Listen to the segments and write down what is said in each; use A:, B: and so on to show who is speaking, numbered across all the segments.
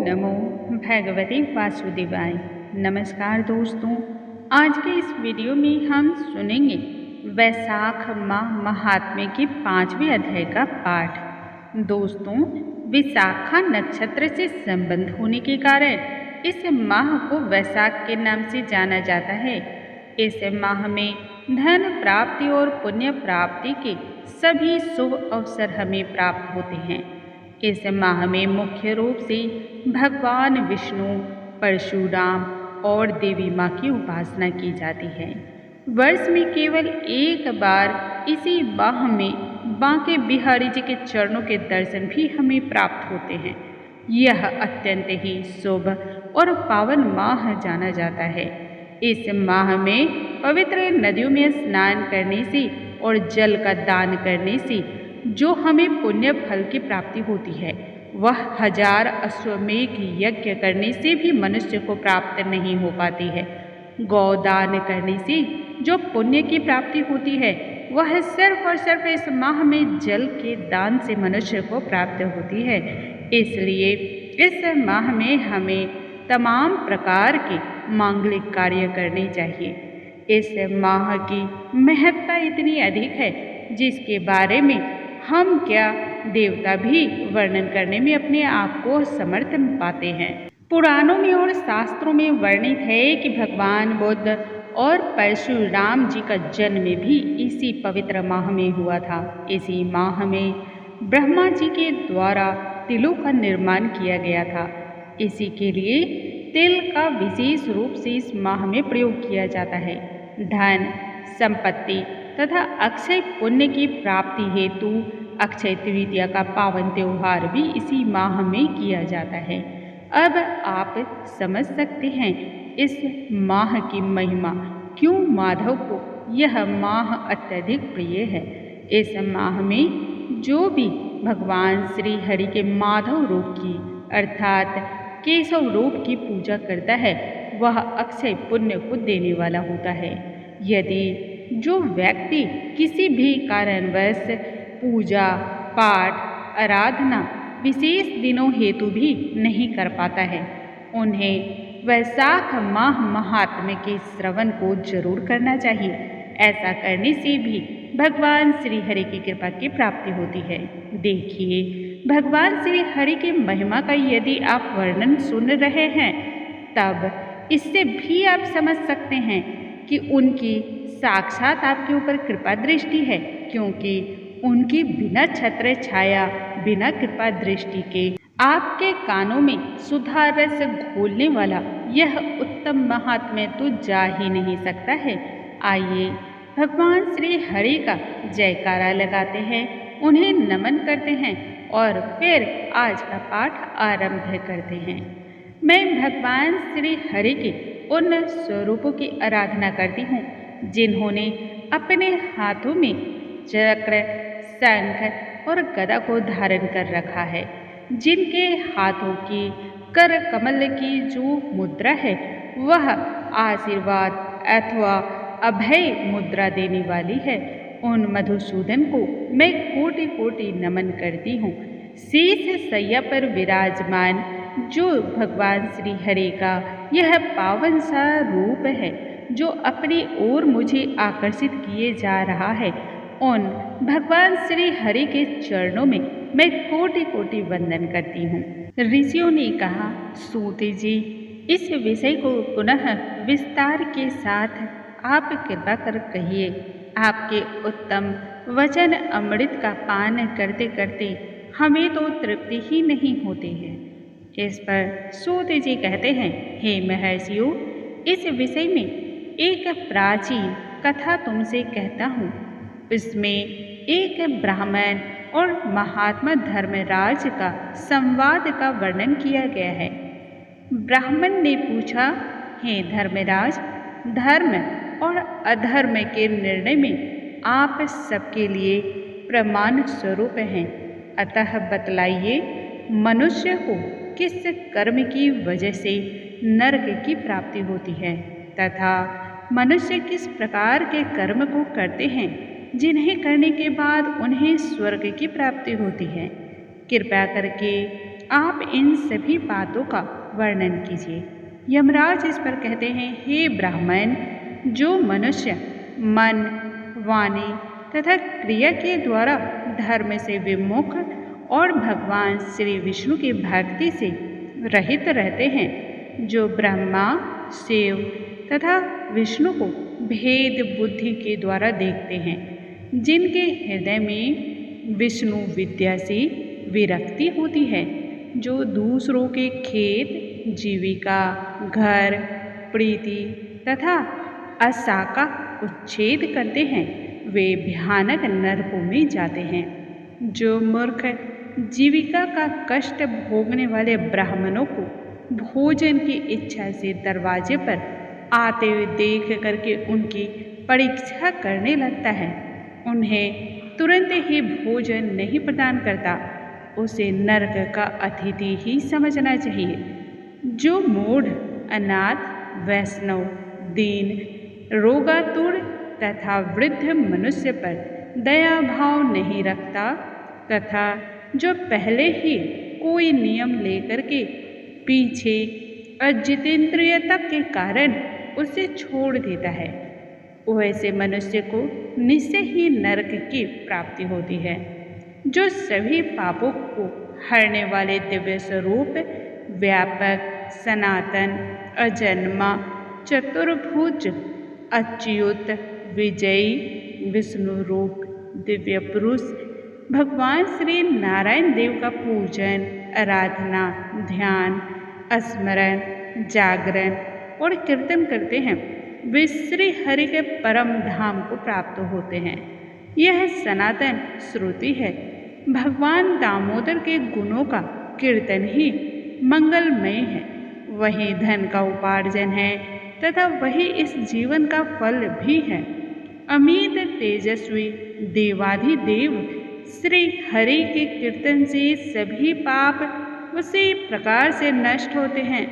A: नमो भगवते वासुदेवाय। नमस्कार दोस्तों, आज के इस वीडियो में हम सुनेंगे वैशाख माह महात्म्य के 5वें अध्याय का पाठ। दोस्तों, विशाखा नक्षत्र से संबंध होने के कारण इस माह को वैशाख के नाम से जाना जाता है। इस माह में धन प्राप्ति और पुण्य प्राप्ति के सभी शुभ अवसर हमें प्राप्त होते हैं। इस माह में मुख्य रूप से भगवान विष्णु, परशुराम और देवी माँ की उपासना की जाती है। वर्ष में केवल एक बार इसी माह में बांके बिहारी जी के चरणों के दर्शन भी हमें प्राप्त होते हैं। यह अत्यंत ही शुभ और पावन माह जाना जाता है। इस माह में पवित्र नदियों में स्नान करने से और जल का दान करने से जो हमें पुण्य फल की प्राप्ति होती है, वह 1000 अश्वमेघ यज्ञ करने से भी मनुष्य को प्राप्त नहीं हो पाती है। गौदान करने से जो पुण्य की प्राप्ति होती है, वह सिर्फ और सिर्फ इस माह में जल के दान से मनुष्य को प्राप्त होती है। इसलिए इस माह में हमें तमाम प्रकार के मांगलिक कार्य करने चाहिए। इस माह की महत्ता इतनी अधिक है जिसके बारे में हम क्या देवता भी वर्णन करने में अपने आप को समर्थ पाते हैं। पुराणों में और शास्त्रों में वर्णित है कि भगवान बुद्ध और परशुराम जी का जन्म भी इसी पवित्र माह में हुआ था। इसी माह में ब्रह्मा जी के द्वारा तिलों का निर्माण किया गया था। इसी के लिए तिल का विशेष रूप से इस माह में प्रयोग किया जाता है। धन, संपत्ति तथा अक्षय पुण्य की प्राप्ति हेतु अक्षय तृतीया का पावन त्योहार भी इसी माह में किया जाता है। अब आप समझ सकते हैं इस माह की महिमा, क्यों माधव को यह माह अत्यधिक प्रिय है। इस माह में जो भी भगवान श्री हरि के माधव रूप की अर्थात केशव रूप की पूजा करता है, वह अक्षय पुण्य को देने वाला होता है। यदि जो व्यक्ति किसी भी कारणवश पूजा पाठ, आराधना विशेष दिनों हेतु भी नहीं कर पाता है, उन्हें वैशाख माह महात्म्य के श्रवण को जरूर करना चाहिए। ऐसा करने से भी भगवान श्री हरि की कृपा की प्राप्ति होती है। देखिए, भगवान श्री हरि की महिमा का यदि आप वर्णन सुन रहे हैं, तब इससे भी आप समझ सकते हैं कि उनकी साक्षात आपके ऊपर कृपा दृष्टि है, क्योंकि उनकी बिना छत्र छाया, बिना कृपा दृष्टि के आपके कानों में सुधा रस घोलने वाला यह उत्तम महात्म्य तो जा ही नहीं सकता है। आइए भगवान श्री हरि का जयकारा लगाते हैं, उन्हें नमन करते हैं और फिर आज का पाठ आरंभ करते हैं। मैं भगवान श्री हरि के उन स्वरूपों की आराधना करती हूँ जिन्होंने अपने हाथों में चक्र, शंख और गदा को धारण कर रखा है, जिनके हाथों की कर कमल की जो मुद्रा है, वह आशीर्वाद अथवा अभय मुद्रा देने वाली है। उन मधुसूदन को मैं कोटि कोटि नमन करती हूँ। शीश सैया पर विराजमान जो भगवान श्री हरि का यह पावन सा रूप है, जो अपनी ओर मुझे आकर्षित किए जा रहा है, उन भगवान श्री हरि के चरणों में मैं कोटि कोटि वंदन करती हूँ। ऋषियों ने कहा, सूत जी, इस विषय को पुनः विस्तार के साथ आप कृपा कर कहिए। आपके उत्तम वचन अमृत का पान करते करते हमें तो तृप्ति ही नहीं होती है। इस पर सूत जी कहते हैं, हे महर्षियों, इस विषय में एक प्राचीन कथा तुमसे कहता हूँ। इसमें एक ब्राह्मण और महात्मा धर्मराज का संवाद का वर्णन किया गया है। ब्राह्मण ने पूछा, हे धर्मराज, धर्म और अधर्म के निर्णय में आप सबके लिए प्रमाण स्वरूप हैं, अतः बतलाइए, मनुष्य को किस कर्म की वजह से नरक की प्राप्ति होती है तथा मनुष्य किस प्रकार के कर्म को करते हैं जिन्हें करने के बाद उन्हें स्वर्ग की प्राप्ति होती है। कृपया करके आप इन सभी बातों का वर्णन कीजिए। यमराज इस पर कहते हैं, हे ब्राह्मण, जो मनुष्य मन, वाणी तथा क्रिया के द्वारा धर्म से विमुख और भगवान श्री विष्णु की भक्ति से रहित रहते हैं, जो ब्रह्मा, शिव तथा विष्णु को भेद बुद्धि के द्वारा देखते हैं, जिनके हृदय में विष्णु विद्या से विरक्ति होती है, जो दूसरों के खेत, जीविका, घर, प्रीति तथा आशा का उच्छेद करते हैं, वे भयानक नरकों में जाते हैं। जो मूर्ख जीविका का कष्ट भोगने वाले ब्राह्मणों को भोजन की इच्छा से दरवाजे पर आते हुए देख करके उनकी परीक्षा करने लगता है, उन्हें तुरंत ही भोजन नहीं प्रदान करता, उसे नरक का अतिथि ही समझना चाहिए। जो मूढ़, अनाथ, वैष्णव, दीन, रोगातुर तथा वृद्ध मनुष्य पर दया भाव नहीं रखता तथा जो पहले ही कोई नियम लेकर के पीछे अजितेंद्रियता के कारण उसे छोड़ देता है, वैसे मनुष्य को निश्चय ही नरक की प्राप्ति होती है। जो सभी पापों को हरने वाले दिव्य स्वरूप, व्यापक, सनातन, अजन्मा, चतुर्भुज, अच्युत, विजयी, विष्णु रूप दिव्य पुरुष भगवान श्री नारायण देव का पूजन, आराधना, ध्यान, स्मरण, जागरण और कीर्तन करते हैं, वे श्री हरि के परम धाम को प्राप्त होते हैं। यह सनातन श्रुति है। भगवान दामोदर के गुणों का कीर्तन ही मंगलमय है। वही धन का उपार्जन है तथा वही इस जीवन का फल भी है। अमित तेजस्वी देवाधिदेव श्री हरि के कीर्तन से सभी पाप उसी प्रकार से नष्ट होते हैं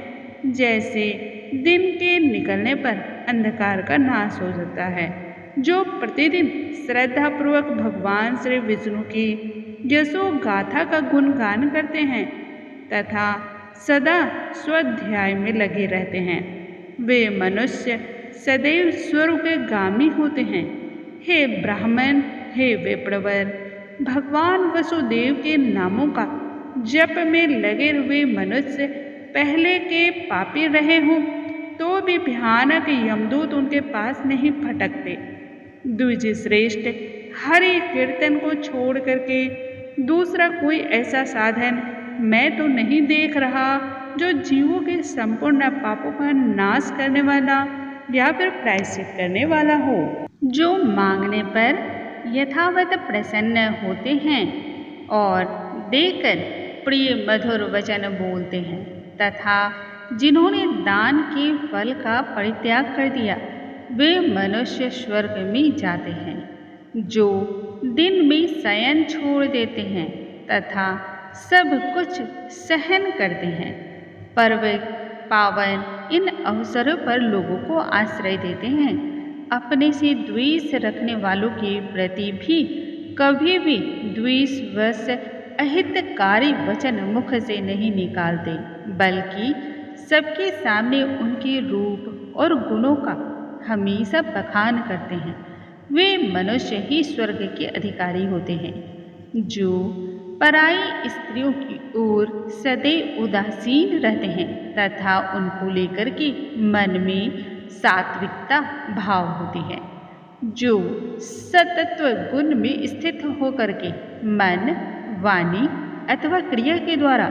A: जैसे दिन के निकलने पर अंधकार का नाश हो जाता है। जो प्रतिदिन श्रद्धापूर्वक भगवान श्री विष्णु की यशो गाथा का गुणगान करते हैं तथा सदा स्वाध्याय में लगे रहते हैं, वे मनुष्य सदैव स्वर्ग के गामी होते हैं। हे ब्राह्मण, हे विप्रवर, भगवान वसुदेव के नामों का जप में लगे हुए मनुष्य पहले के पापी रहे हों तो भी भयानक यमदूत उनके पास नहीं फटकते। द्विज श्रेष्ठ, हरि कीर्तन को छोड़ करके दूसरा कोई ऐसा साधन मैं तो नहीं देख रहा जो जीवों के संपूर्ण पापों का नाश करने वाला या फिर प्रायश्चित करने वाला हो। जो मांगने पर यथावत प्रसन्न होते हैं और देकर प्रिय मधुर वचन बोलते हैं तथा जिन्होंने दान के फल का परित्याग कर दिया, वे मनुष्य स्वर्ग में जाते हैं। जो दिन में शयन छोड़ देते हैं तथा सब कुछ सहन करते हैं, पर्व पावन इन अवसरों पर लोगों को आश्रय देते हैं, अपने से द्वेष रखने वालों के प्रति भी कभी भी द्वेषवश अहितकारी वचन मुख से नहीं निकालते, बल्कि सबके सामने उनके रूप और गुणों का हमेशा बखान करते हैं। वे मनुष्य ही स्वर्ग के अधिकारी होते हैं। जो पराई स्त्रियों की ओर सदैव उदासीन रहते हैं तथा उनको लेकर के मन में सात्विकता भाव होती है, जो सतत्व गुण में स्थित होकर के मन, वाणी अथवा क्रिया के द्वारा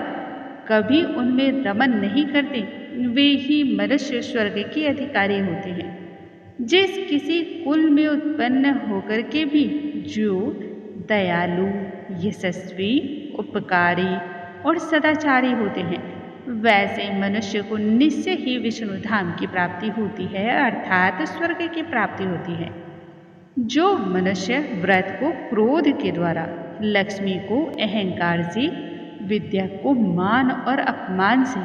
A: कभी उनमें रमन नहीं करते, वे ही मनुष्य स्वर्ग के अधिकारी होते हैं। जिस किसी कुल में उत्पन्न होकर के भी जो दयालु, यशस्वी, उपकारी और सदाचारी होते हैं, वैसे मनुष्य को निश्चय ही विष्णु धाम की प्राप्ति होती है, अर्थात स्वर्ग की प्राप्ति होती है। जो मनुष्य व्रत को क्रोध के द्वारा, लक्ष्मी को अहंकार से, विद्या को मान और अपमान से,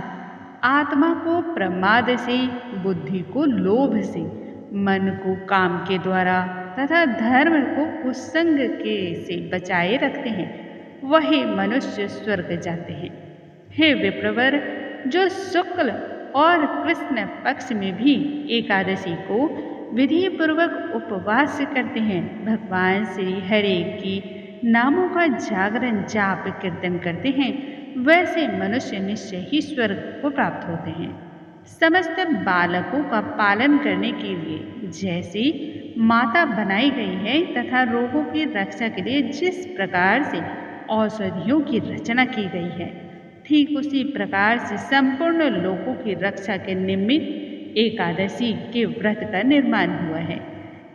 A: आत्मा को प्रमाद से, बुद्धि को लोभ से, मन को काम के द्वारा तथा धर्म को कुसंग के से बचाए रखते हैं, वही मनुष्य स्वर्ग जाते हैं। हे विप्रवर, जो शुक्ल और कृष्ण पक्ष में भी एकादशी को विधि पूर्वक उपवास करते हैं, भगवान श्री हरि की नामों का जागरण जाप कीर्तन करते हैं, वैसे मनुष्य निश्चय ही स्वर्ग को प्राप्त होते हैं। समस्त बालकों का पालन करने के लिए जैसी माता बनाई गई है तथा रोगों की रक्षा के लिए जिस प्रकार से औषधियों की रचना की गई है, ठीक उसी प्रकार से संपूर्ण लोगों की रक्षा के निमित्त एकादशी के व्रत का निर्माण हुआ है।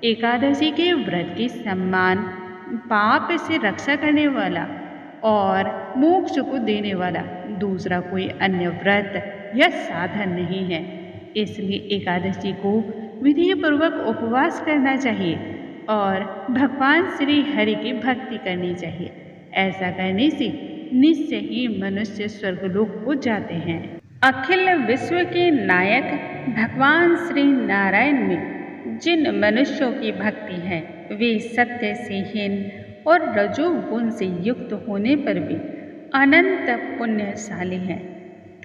A: एकादशी के व्रत के सम्मान पाप से रक्षा करने वाला और मोक्ष को देने वाला दूसरा कोई अन्य व्रत या साधन नहीं है। इसलिए एकादशी को विधि पूर्वक उपवास करना चाहिए और भगवान श्री हरि की भक्ति करनी चाहिए। ऐसा करने से निश्चय ही मनुष्य स्वर्गलोक को जाते हैं। अखिल विश्व के नायक भगवान श्री नारायण में जिन मनुष्यों की भक्ति है, वे सत्य से हीन और रजोगुण से युक्त होने पर भी अनंत पुण्यशाली हैं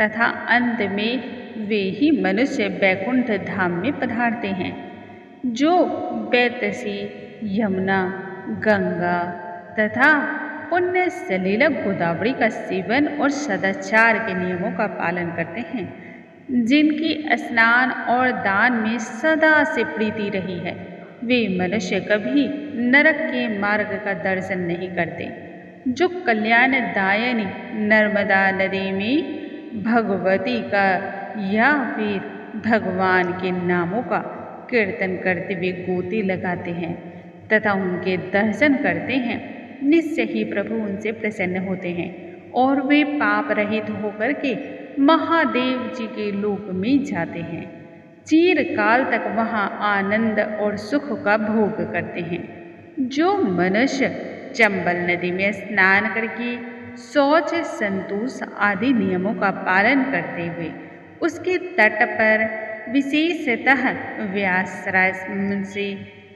A: तथा अंत में वे ही मनुष्य वैकुंठ धाम में पधारते हैं। जो वैतसी, यमुना, गंगा तथा पुण्य सलीला गोदावरी का सेवन और सदाचार के नियमों का पालन करते हैं, जिनकी स्नान और दान में सदा से प्रीति रही है, वे मनुष्य कभी नरक के मार्ग का दर्शन नहीं करते। जो कल्याणदायिनी नर्मदा नदी में भगवती का या फिर भगवान के नामों का कीर्तन करते हुए गोते लगाते हैं तथा उनके दर्शन करते हैं, निश्चय ही प्रभु उनसे प्रसन्न होते हैं और वे पाप रहित होकर के महादेव जी के लोक में जाते हैं। चिरकाल तक वहाँ आनंद और सुख का भोग करते हैं। जो मनुष्य चंबल नदी में स्नान करके शौच, संतोष आदि नियमों का पालन करते हुए उसके तट पर विशेषतः व्यासराय से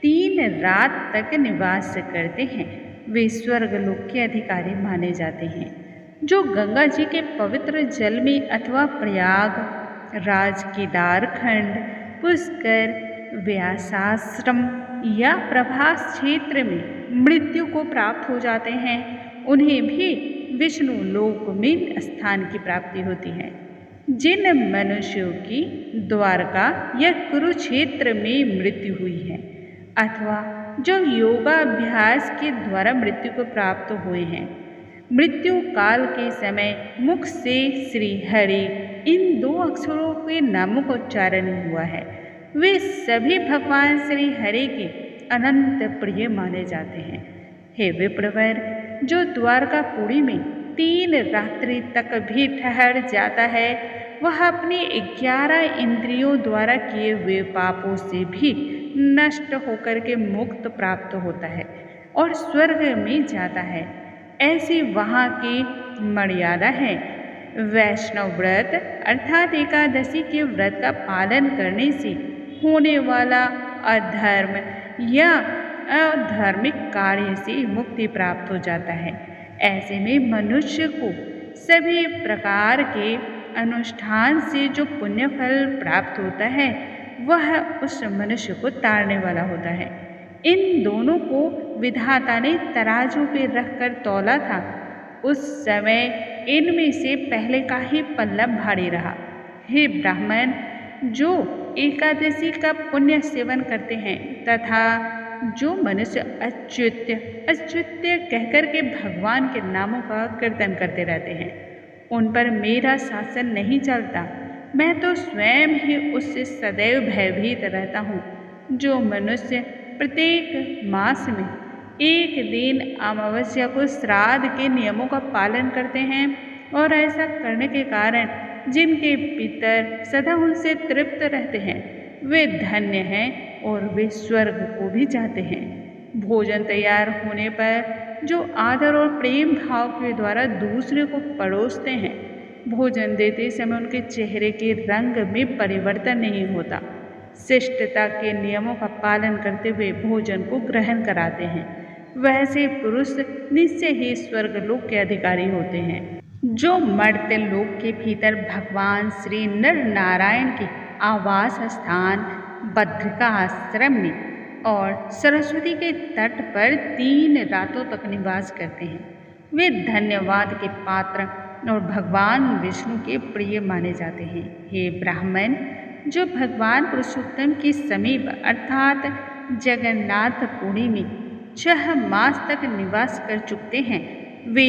A: 3 रात तक निवास करते हैं, वे स्वर्गलोक के अधिकारी माने जाते हैं। जो गंगा जी के पवित्र जल में अथवा प्रयाग, राज केदार खंड, पुष्कर, व्यासाश्रम या प्रभास क्षेत्र में मृत्यु को प्राप्त हो जाते हैं, उन्हें भी विष्णु लोक में स्थान की प्राप्ति होती है। जिन मनुष्यों की द्वारका या कुरुक्षेत्र में मृत्यु हुई है अथवा जो योगाभ्यास के द्वारा मृत्यु को प्राप्त हुए हैं, मृत्यु काल के समय मुख से श्री हरि इन 2 अक्षरों के नामों का उच्चारण हुआ है, वे सभी भगवान श्री हरि के अनंत प्रिय माने जाते हैं। हे विप्रवर, जो द्वारकापुरी में 3 रात्रि तक भी ठहर जाता है, वह अपने 11 इंद्रियों द्वारा किए हुए पापों से भी नष्ट होकर के मुक्त प्राप्त होता है और स्वर्ग में जाता है। ऐसी वहाँ की मर्यादा है। वैष्णव व्रत अर्थात एकादशी के व्रत का पालन करने से होने वाला अधर्म या अधार्मिक कार्य से मुक्ति प्राप्त हो जाता है। ऐसे में मनुष्य को सभी प्रकार के अनुष्ठान से जो पुण्य फल प्राप्त होता है, वह उस मनुष्य को तारने वाला होता है। इन दोनों को विधाता ने तराजू पे रखकर तौला था। उस समय इनमें से पहले का ही पल्ला भारी रहा। हे ब्राह्मण, जो एकादशी का पुण्य सेवन करते हैं तथा जो मनुष्य अच्युत्य कहकर के भगवान के नामों का कीर्तन करते रहते हैं, उन पर मेरा शासन नहीं चलता। मैं तो स्वयं ही उससे सदैव भयभीत रहता हूँ। जो मनुष्य प्रत्येक मास में 1 दिन अमावस्या को श्राद्ध के नियमों का पालन करते हैं और ऐसा करने के कारण जिनके पितर सदा उनसे तृप्त रहते हैं, वे धन्य हैं और वे स्वर्ग को भी जाते हैं। भोजन तैयार होने पर जो आदर और प्रेम भाव के द्वारा दूसरे को परोसते हैं, भोजन देते समय उनके चेहरे के रंग में परिवर्तन नहीं होता। शिष्टता के नियमों का पालन करते हुए भोजन को ग्रहण कराते हैं, वैसे पुरुष निश्चय ही स्वर्गलोक के अधिकारी होते हैं। जो मर्त्य लोक के भीतर भगवान श्री नर नारायण के आवास स्थान बद्रिका आश्रम में और सरस्वती के तट पर 3 रातों तक निवास करते हैं, वे धन्यवाद के पात्र और भगवान विष्णु के प्रिय माने जाते हैं। हे ब्राह्मण, जो भगवान पुरुषोत्तम के समीप अर्थात जगन्नाथपुरी में 6 मास तक निवास कर चुकते हैं, वे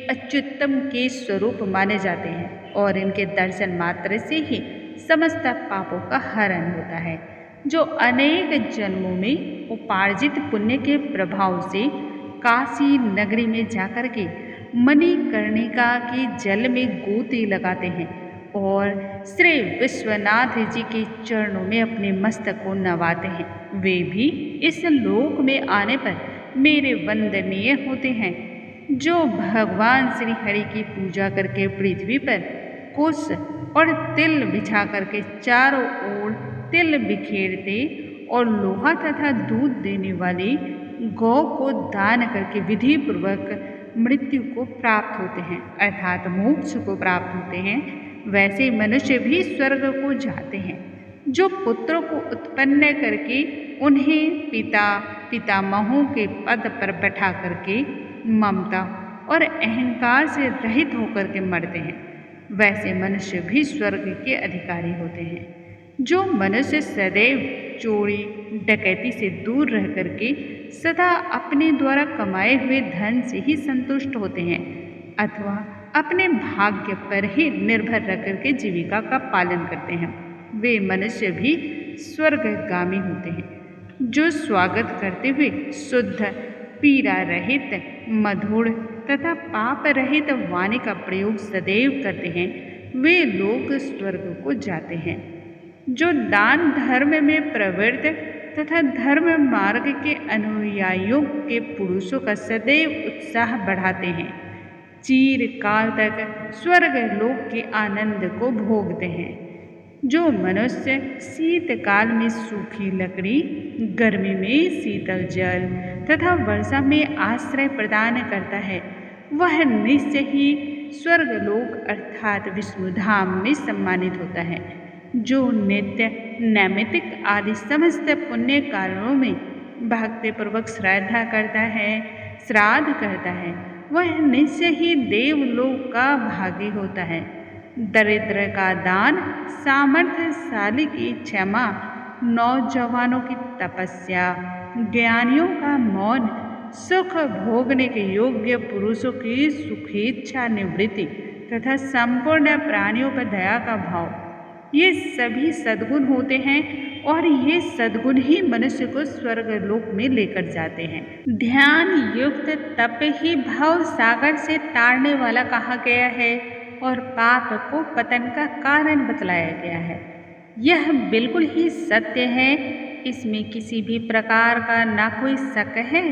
A: अच्युतम के स्वरूप माने जाते हैं और इनके दर्शन मात्र से ही समस्त पापों का हरण होता है। जो अनेक जन्मों में उपार्जित पुण्य के प्रभाव से काशी नगरी में जाकर के मणिकर्णिका के जल में गोती लगाते हैं और श्री विश्वनाथ जी के चरणों में अपने मस्तक को नवाते हैं, वे भी इस लोक में आने पर मेरे वंदनीय होते हैं। जो भगवान श्री हरि की पूजा करके पृथ्वी पर कुश और तिल बिछा करके चारों ओर तिल बिखेरते और लोहा तथा दूध देने वाली गौ को दान करके विधि पूर्वक मृत्यु को प्राप्त होते हैं अर्थात मोक्ष को प्राप्त होते हैं, वैसे मनुष्य भी स्वर्ग को जाते हैं। जो पुत्रों को उत्पन्न करके उन्हें पितामहों के पद पर बैठा करके ममता और अहंकार से रहित होकर के मरते हैं, वैसे मनुष्य भी स्वर्ग के अधिकारी होते हैं। जो मनुष्य सदैव चोरी डकैती से दूर रह करके सदा अपने द्वारा कमाए हुए धन से ही संतुष्ट होते हैं अथवा अपने भाग्य पर ही निर्भर रह करके जीविका का पालन करते हैं, वे मनुष्य भी स्वर्गगामी होते हैं। जो स्वागत करते हुए शुद्ध पीड़ा रहित मधुर तथा पाप रहित वाणी का प्रयोग सदैव करते हैं, वे लोग स्वर्ग को जाते हैं। जो दान धर्म में प्रवृत्त तथा धर्म मार्ग के अनुयायियों के पुरुषों का सदैव उत्साह बढ़ाते हैं, चिरकाल तक स्वर्ग लोक के आनंद को भोगते हैं। जो मनुष्य शीतकाल में सूखी लकड़ी, गर्मी में शीतल जल तथा वर्षा में आश्रय प्रदान करता है, वह निश्चय ही स्वर्गलोक अर्थात विष्णुधाम में सम्मानित होता है। जो नित्य नैमित्तिक आदि समस्त पुण्य कार्यों में भक्तिपूर्वक श्रद्धा करता है, श्राद्ध करता है, वह निश्चय ही देवलोक का भागी होता है। दरिद्र का दान, सामर्थ्यशाली की क्षमा, नौजवानों की तपस्या, ज्ञानियों का मौन, सुख भोगने के योग्य पुरुषों की सुखेच्छा निवृत्ति तथा संपूर्ण प्राणियों पर दया का भाव, ये सभी सद्गुण होते हैं और ये सद्गुण ही मनुष्य को स्वर्गलोक में लेकर जाते हैं। ध्यान युक्त तप ही भव सागर से तारने वाला कहा गया है और पाप को पतन का कारण बतलाया गया है। यह बिल्कुल ही सत्य है, इसमें किसी भी प्रकार का ना कोई शक है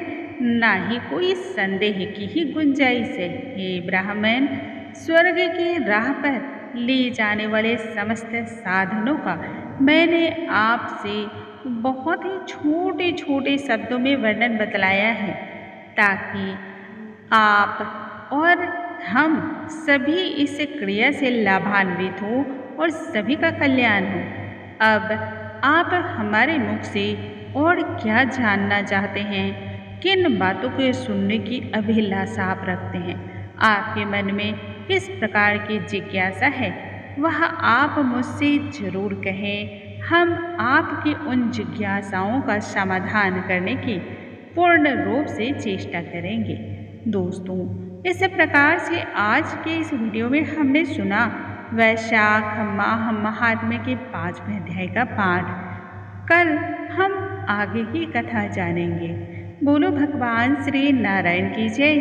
A: ना ही कोई संदेह की ही गुंजाइश है। हे ब्राह्मण, स्वर्ग की राह पर ले जाने वाले समस्त साधनों का मैंने आपसे बहुत ही छोटे छोटे शब्दों में वर्णन बतलाया है ताकि आप और हम सभी इस क्रिया से लाभान्वित हो और सभी का कल्याण हो। अब आप हमारे मुख से और क्या जानना चाहते हैं, किन बातों को सुनने की अभिलाषा आप रखते हैं, आपके मन में किस प्रकार की जिज्ञासा है, वह आप मुझसे जरूर कहें। हम आपकी उन जिज्ञासाओं का समाधान करने की पूर्ण रूप से चेष्टा करेंगे। दोस्तों, इस प्रकार से आज के इस वीडियो में हमने सुना वैशाख माह महात्म्य के 5वें अध्याय का पाठ। कल हम आगे की कथा जानेंगे। बोलो भगवान श्री नारायण की जय,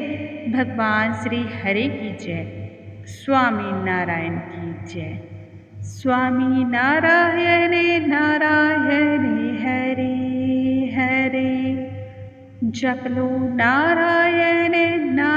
A: भगवान श्री हरि की जय, स्वामी नारायण की जय। स्वामी नारायण नारायण हरे हरे, जप लो नारायण नारायण